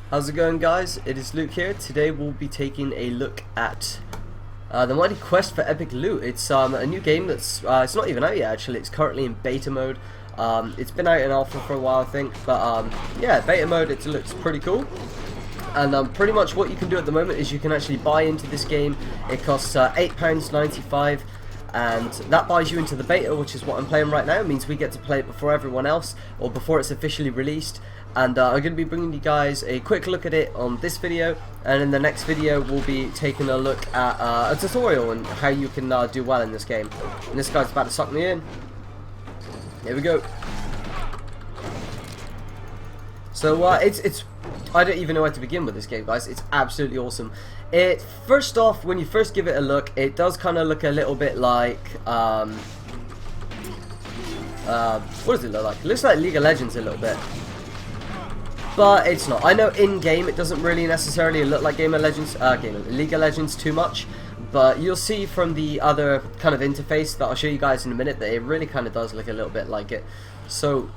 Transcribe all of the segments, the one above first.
How's it going, guys? It is Luke here. Today we'll be taking a look at the Mighty Quest for Epic Loot. It's a new game that's it's not even out yet actually. It's currently in beta mode. It's been out in alpha for a while I think, but yeah, beta mode, it looks pretty cool. And pretty much what you can do at the moment is you can actually buy into this game. It costs £8.95, and that buys you into the beta, which is what I'm playing right now. It means we get to play it before everyone else, or before it's officially released. And I'm going to be bringing you guys a quick look at it on this video, and in the next video we'll be taking a look at a tutorial and how you can do well in this game. And this guy's about to suck me in. Here we go. So it's I don't even know where to begin with this game, guys. It's absolutely awesome. First off, when you first give it a look, it does kind of look a little bit like what does it look like? It looks like League of Legends a little bit. But it's not. I know in-game it doesn't really necessarily look like League of Legends too much, but you'll see from the other kind of interface that I'll show you guys in a minute that it really kind of does look a little bit like it. So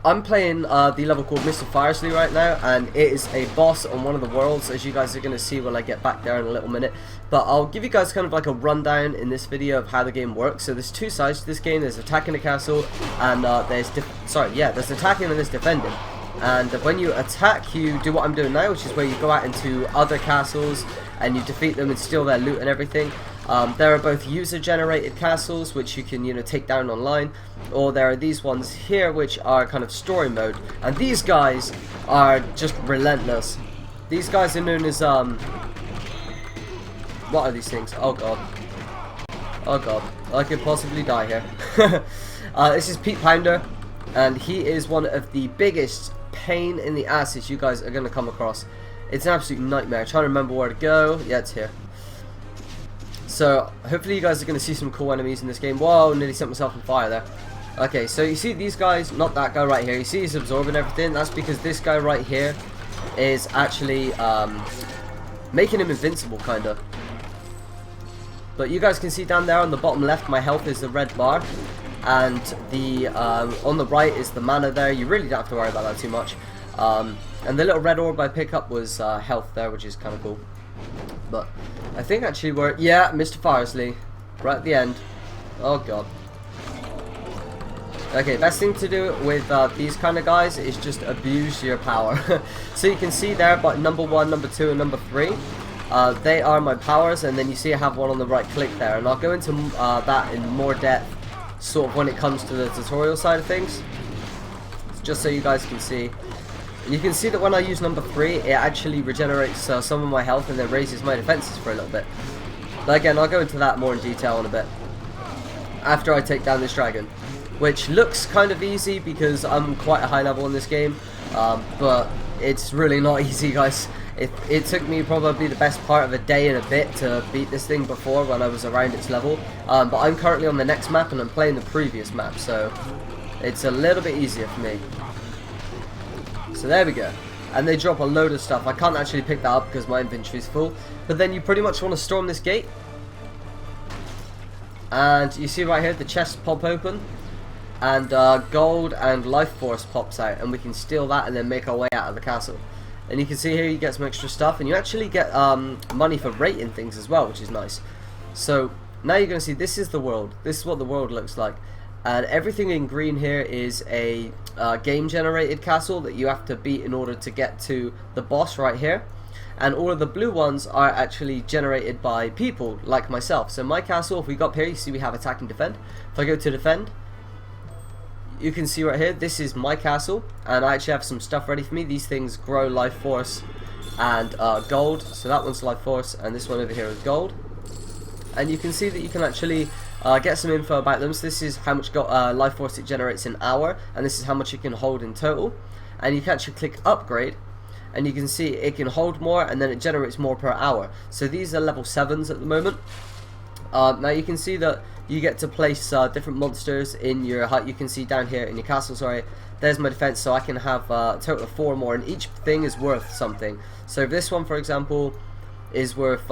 I'm playing the level called Mr. Firesley right now, and it is a boss on one of the worlds, as you guys are going to see when I get back there in a little minute. But I'll give you guys kind of like a rundown in this video of how the game works. So there's two sides to this game. There's attacking the castle, and there's attacking and there's defending. And when you attack, you do what I'm doing now, which is where you go out into other castles and you defeat them and steal their loot and everything. There are both user-generated castles, which you can, take down online, or there are these ones here, which are kind of story mode. And these guys are just relentless. These guys are known as what are these things? Oh god. Oh god. I could possibly die here. This is Pete Pounder, and he is one of the biggest pain in the asses you guys are going to come across. It's an absolute nightmare. Trying to remember where to go. Yeah, it's here. So hopefully you guys are going to see some cool enemies in this game. Whoa, nearly set myself on fire there. Okay, so you see these guys, not that guy right here. You see he's absorbing everything. That's because this guy right here is actually making him invincible, kind of. But you guys can see down there on the bottom left, my health is the red bar. And the on the right is the mana there. You really don't have to worry about that too much. And the little red orb I pick up was health there, which is kind of cool. But I think actually yeah, Mr. Firesley, right at the end. Oh god. Okay, best thing to do with these kind of guys is just abuse your power. So you can see there, but number 1, number 2, and number 3. They are my powers, and then you see I have one on the right click there, and I'll go into that in more depth sort of when it comes to the tutorial side of things, just so you guys can see. And you can see that when I use number 3, it actually regenerates some of my health and then raises my defenses for a little bit. But again, I'll go into that more in detail in a bit after I take down this dragon, which looks kind of easy because I'm quite a high level in this game, but it's really not easy, guys. It took me probably the best part of a day and a bit to beat this thing before when I was around its level. But I'm currently on the next map and I'm playing the previous map, so it's a little bit easier for me. So there we go. And they drop a load of stuff. I can't actually pick that up because my inventory is full. But then you pretty much want to storm this gate. And you see right here the chests pop open. And gold and life force pops out. And we can steal that and then make our way out of the castle. And you can see here you get some extra stuff, and you actually get money for rating things as well, which is nice. So now you're going to see this is the world. This is what the world looks like. And everything in green here is a game generated castle that you have to beat in order to get to the boss right here. And all of the blue ones are actually generated by people like myself. So my castle, if we go up here, you see we have attack and defend. If I go to defend, you can see right here, this is my castle, and I actually have some stuff ready for me. These things grow life force and gold, so that one's life force, and this one over here is gold. And you can see that you can actually get some info about them. So this is how much life force it generates in an hour, and this is how much you can hold in total. And you can actually click upgrade, and you can see it can hold more, and then it generates more per hour. So these are level 7s at the moment. Now you can see that you get to place different monsters in your hut. You can see down here in your castle, sorry, there's my defense, so I can have a total of 4 more, and each thing is worth something. So this one, for example, is worth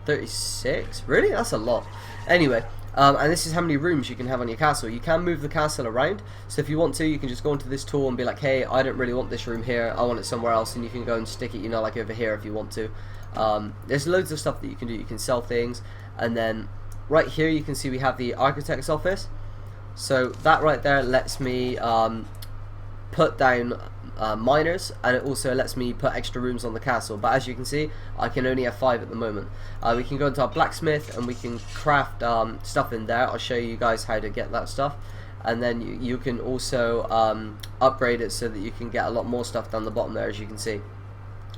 36. Really? That's a lot. Anyway, And this is how many rooms you can have on your castle. You can move the castle around, so if you want to, you can just go into this tool and be like, hey, I don't really want this room here, I want it somewhere else, and you can go and stick it, you know, like over here if you want to. There's loads of stuff that you can do. You can sell things, and then right here you can see we have the architect's office. So that right there lets me put down miners, and it also lets me put extra rooms on the castle, but as you can see I can only have 5 at the moment. We can go into our blacksmith and we can craft stuff in there. I'll show you guys how to get that stuff, and then you can also upgrade it so that you can get a lot more stuff down the bottom there, as you can see.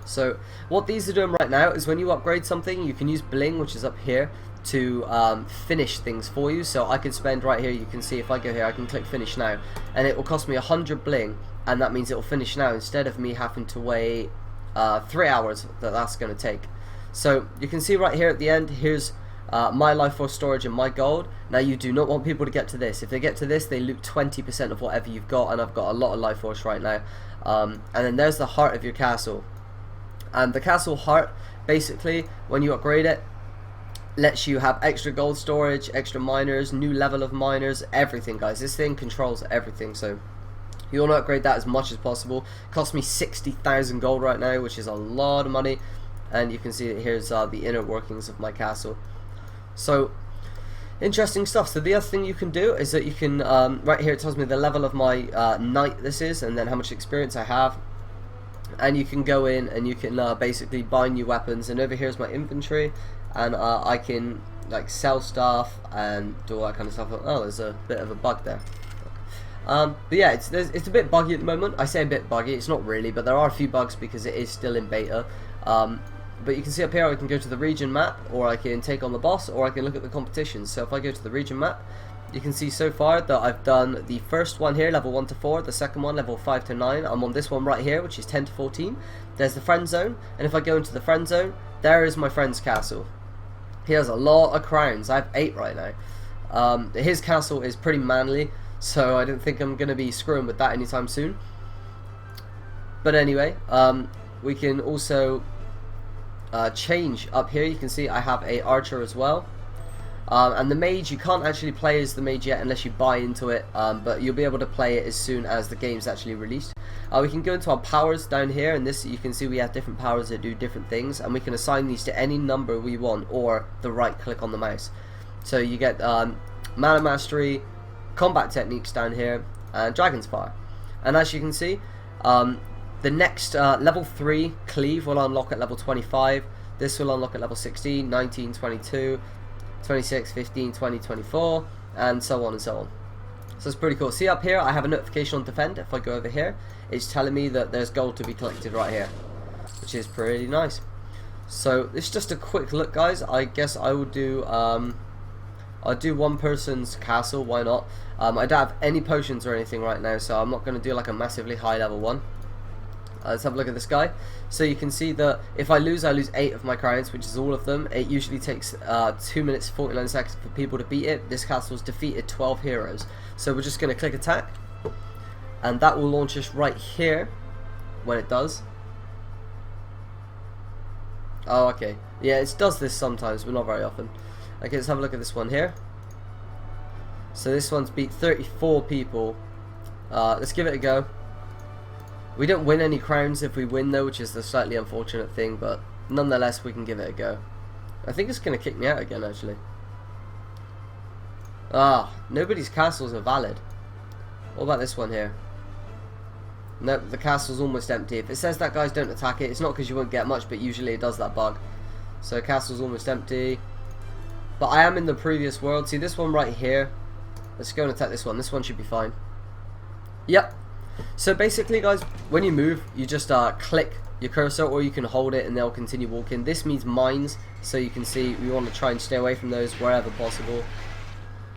So what these are doing right now is when you upgrade something, you can use bling, which is up here, to finish things for you. So I could spend right here, you can see if I go here, I can click finish now, and it will cost me 100 bling, and that means it will finish now instead of me having to wait 3 hours that's going to take. So you can see right here at the end, here's my life force storage and my gold. Now you do not want people to get to this. If they get to this, they loot 20% of whatever you've got, and I've got a lot of life force right now. And then there's the heart of your castle, and the castle heart, basically when you upgrade it, lets you have extra gold storage, extra miners, new level of miners, everything, guys. This thing controls everything, so you want to upgrade that as much as possible. It costs me 60,000 gold right now, which is a lot of money, and you can see that here's the inner workings of my castle. So interesting stuff. So the other thing you can do is that you can right here it tells me the level of my knight this is, and then how much experience I have, and you can go in and you can basically buy new weapons, and over here is my inventory, and I can like sell stuff and do all that kind of stuff. Oh, there's a bit of a bug there. But yeah, it's a bit buggy at the moment. I say a bit buggy, it's not really, but there are a few bugs because it is still in beta. But you can see up here I can go to the region map, or I can take on the boss, or I can look at the competitions. So if I go to the region map, you can see so far that I've done the first one here, level 1 to 4, the second one, level 5 to 9. I'm on this one right here, which is 10 to 14. There's the friend zone, and if I go into the friend zone, there is my friend's castle. He has a lot of crowns. I have 8 right now. His castle is pretty manly, so I don't think I'm going to be screwing with that anytime soon. But anyway, we can also change up here. You can see I have a archer as well. And the mage, you can't actually play as the mage yet unless you buy into it, but you'll be able to play it as soon as the game's actually released. We can go into our powers down here, and this you can see we have different powers that do different things, and we can assign these to any number we want, or the right click on the mouse. So you get mana mastery, combat techniques down here, and dragon's fire. And as you can see, the next level 3 cleave will unlock at level 25. This will unlock at level 16, 19, 22, 26, 15, 20, 24, and so on and so on. So it's pretty cool. See up here I have a notification on defend. If I go over here, it's telling me that there's gold to be collected right here, which is pretty nice. So it's just a quick look, guys. I guess I will do I'll do one person's castle, why not? I don't have any potions or anything right now, so I'm not going to do like a massively high level one. Let's have a look at this guy. So you can see that if I lose 8 of my crowns, which is all of them. It usually takes 2 minutes 49 seconds for people to beat it. This castle's defeated 12 heroes. So we're just going to click attack, and that will launch us right here when it does. Oh, okay. Yeah, it does this sometimes, but not very often. Okay, let's have a look at this one here. So this one's beat 34 people. Let's give it a go. We don't win any crowns if we win though, which is the slightly unfortunate thing, but nonetheless we can give it a go. I think it's going to kick me out again actually. Nobody's castles are valid. What about this one here? Nope, the castle's almost empty. If it says that guys don't attack it, it's not because you won't get much, but usually it does that bug. So castle's almost empty. But I am in the previous world. See this one right here? Let's go and attack this one. This one should be fine. Yep. So basically guys, when you move, you just click your cursor, or you can hold it and they'll continue walking. This means mines, so you can see we want to try and stay away from those wherever possible,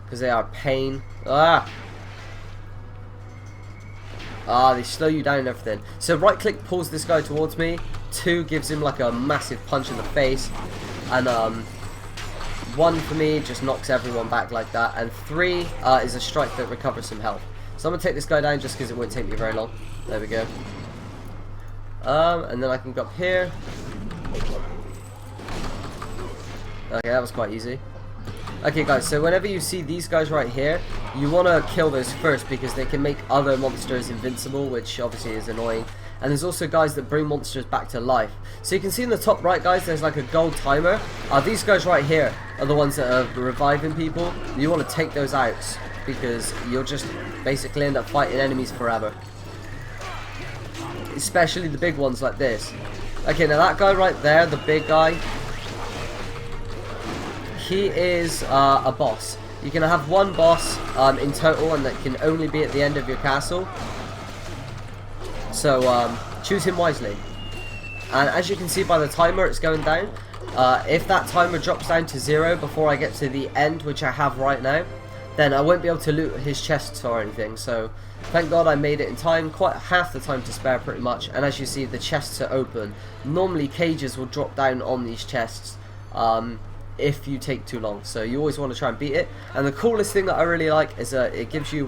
because they are a pain. They slow you down and everything. So right click pulls this guy towards me, 2 gives him like a massive punch in the face, and 1 for me just knocks everyone back like that, and 3 is a strike that recovers some health. So I'm going to take this guy down just because it won't take me very long. There we go. And then I can go up here. Okay, that was quite easy. Okay guys, so whenever you see these guys right here, you want to kill those first because they can make other monsters invincible, which obviously is annoying. And there's also guys that bring monsters back to life. So you can see in the top right guys, there's like a gold timer. These guys right here are the ones that are reviving people. You want to take those out because you'll just basically end up fighting enemies forever. Especially the big ones like this. Okay, now that guy right there, the big guy, he is a boss. You can have one boss in total, and that can only be at the end of your castle. So choose him wisely. And as you can see by the timer, it's going down. If that timer drops down to 0 before I get to the end, which I have right now, then I won't be able to loot his chests or anything. So thank God I made it in time, quite half the time to spare pretty much. And as you see, the chests are open. Normally cages will drop down on these chests if you take too long, so you always want to try and beat it. And the coolest thing that I really like is it gives you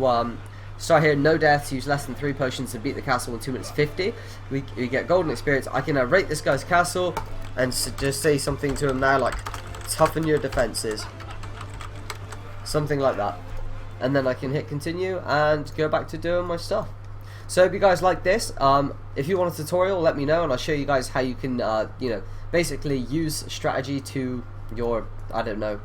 start here, no deaths, use less than 3 potions to beat the castle in 2 minutes 50. We get golden experience. I can rate this guy's castle and just say something to him now, like toughen your defenses, something like that, and then I can hit continue and go back to doing my stuff. So if you guys like this, if you want a tutorial, let me know and I'll show you guys how you can you know, basically use strategy to your, I don't know,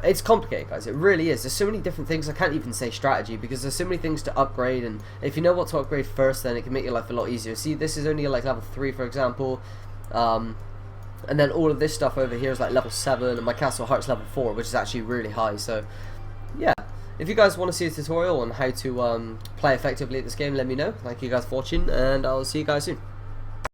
it's complicated guys, it really is. There's so many different things, I can't even say strategy because there's so many things to upgrade, and if you know what to upgrade first, then it can make your life a lot easier. See, this is only like level 3 for example, and then all of this stuff over here is like level 7, and my castle heart's level 4, which is actually really high. So yeah, if you guys want to see a tutorial on how to play effectively at this game, let me know. Thank you guys for watching, and I'll see you guys soon.